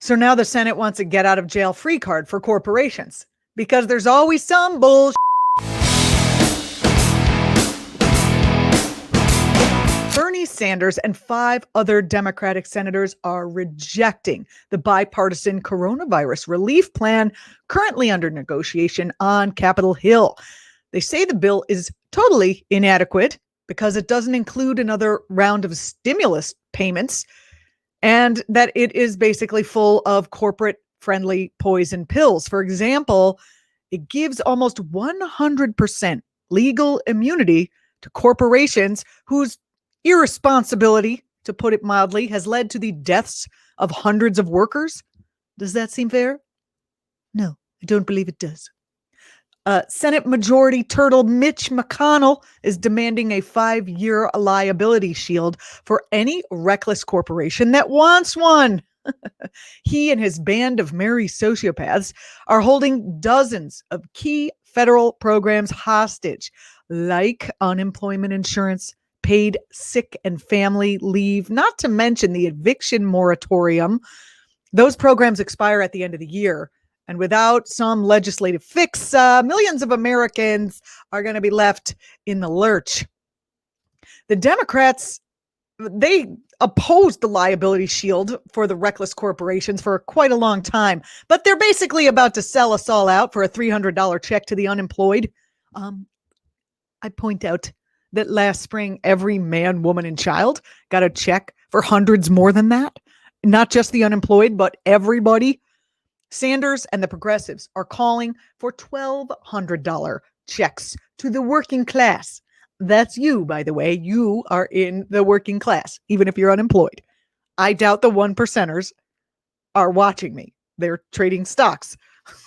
So now the Senate wants a get out of jail free card for corporations because there's always some bullshit. Bernie Sanders and 5 other Democratic senators are rejecting the bipartisan coronavirus relief plan currently under negotiation on Capitol Hill. They say the bill is totally inadequate because it doesn't include another round of stimulus payments and that it is basically full of corporate-friendly poison pills. For example, it gives almost 100% legal immunity to corporations whose irresponsibility, to put it mildly, has led to the deaths of hundreds of workers. Does that seem fair? No, I don't believe it does. Senate Majority Turtle Mitch McConnell is demanding a 5-year liability shield for any reckless corporation that wants one. He and his band of merry sociopaths are holding dozens of key federal programs hostage, like unemployment insurance, paid sick and family leave, not to mention the eviction moratorium. Those programs expire at the end of the year. And without some legislative fix, millions of Americans are going to be left in the lurch. The Democrats, they opposed the liability shield for the reckless corporations for quite a long time, but they're basically about to sell us all out for a $300 check to the unemployed. I point out that last spring, every man, woman, and child got a check for hundreds more than that. Not just the unemployed, but everybody. Sanders and the progressives are calling for $1,200 checks to the working class. That's you, by the way. You are in the working class, even if you're unemployed. I doubt the 1%ers are watching me. They're trading stocks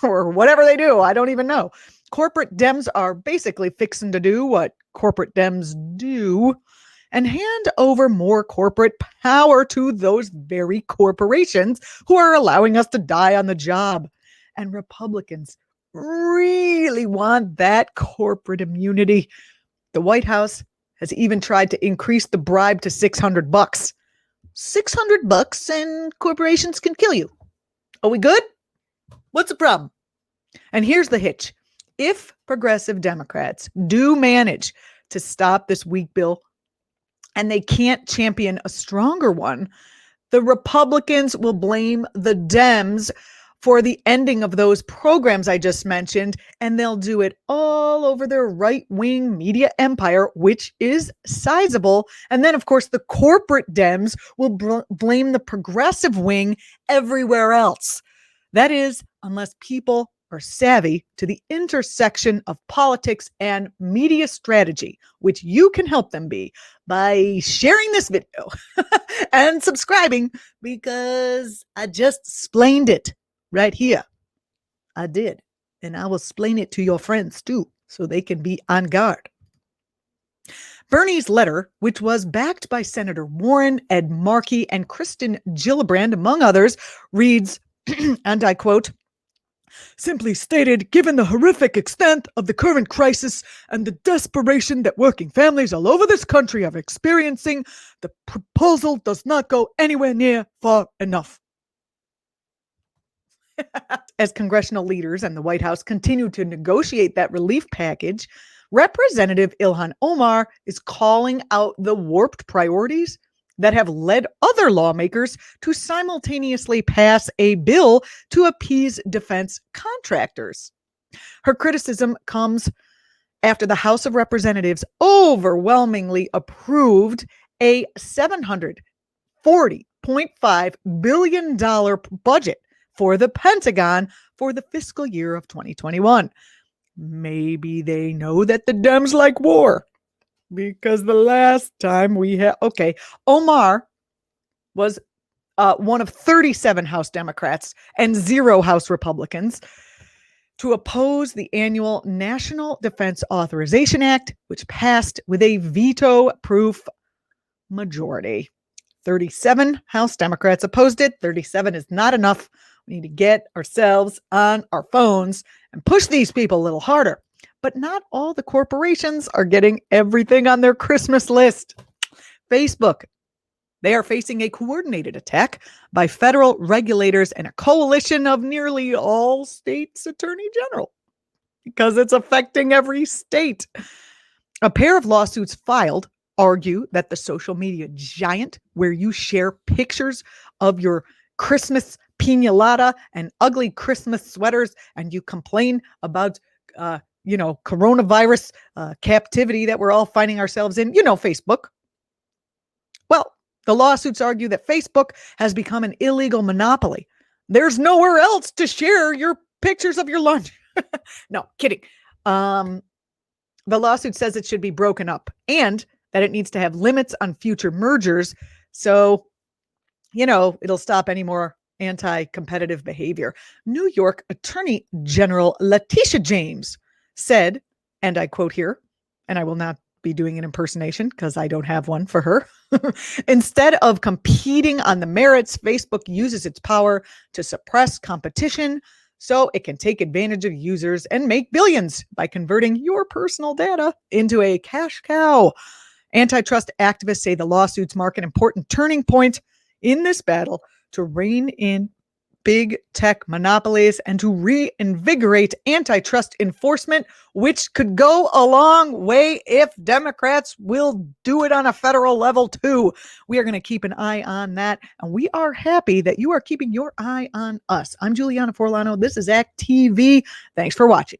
or whatever they do. I don't even know. Corporate Dems are basically fixing to do what corporate Dems do and hand over more corporate power to those very corporations who are allowing us to die on the job. And Republicans really want that corporate immunity. The White House has even tried to increase the bribe to $600. $600 and corporations can kill you. Are we good? What's the problem? And here's the hitch. If progressive Democrats do manage to stop this weak bill, and they can't champion a stronger one, the Republicans will blame the Dems for the ending of those programs I just mentioned, and they'll do it all over their right-wing media empire, which is sizable. And then, of course, the corporate Dems will blame the progressive wing everywhere else. That is, unless people are savvy to the intersection of politics and media strategy, which you can help them be by sharing this video and subscribing, because I just explained it right here. I did. And I will explain it to your friends too, so they can be on guard. Bernie's letter, which was backed by Senator Warren, Ed Markey, and Kirsten Gillibrand, among others, reads, and I quote, "Simply stated, given the horrific extent of the current crisis and the desperation that working families all over this country are experiencing, the proposal does not go anywhere near far enough." As congressional leaders and the White House continue to negotiate that relief package, Representative Ilhan Omar is calling out the warped priorities that have led other lawmakers to simultaneously pass a bill to appease defense contractors. Her criticism comes after the House of Representatives overwhelmingly approved a $740.5 billion budget for the Pentagon for the fiscal year of 2021. Maybe they know that the Dems like war. Because the last time we had, Omar was one of 37 House Democrats and 0 House Republicans to oppose the annual National Defense Authorization Act, which passed with a veto-proof majority. 37 House Democrats opposed it. 37 is not enough. We need to get ourselves on our phones and push these people a little harder. But not all the corporations are getting everything on their Christmas list. Facebook They are facing a coordinated attack by federal regulators and a coalition of nearly all states' attorney general because it's affecting every state. A pair of lawsuits filed argue that the social media giant, where you share pictures of your Christmas piñata and ugly Christmas sweaters, and you complain about, coronavirus captivity that we're all finding ourselves in, Facebook. Well, the lawsuits argue that Facebook has become an illegal monopoly. There's nowhere else to share your pictures of your lunch. No, kidding. The lawsuit says it should be broken up and that it needs to have limits on future mergers. So, it'll stop any more anti-competitive behavior. New York Attorney General Letitia James said, and I quote here, and I will not be doing an impersonation because I don't have one for her. Instead of competing on the merits, Facebook uses its power to suppress competition so it can take advantage of users and make billions by converting your personal data into a cash cow. Antitrust activists say the lawsuits mark an important turning point in this battle to rein in big tech monopolies and to reinvigorate antitrust enforcement, which could go a long way if Democrats will do it on a federal level too. We are going to keep an eye on that, and we are happy that you are keeping your eye on us. I'm Julianna Forlano. This is Act TV. Thanks for watching.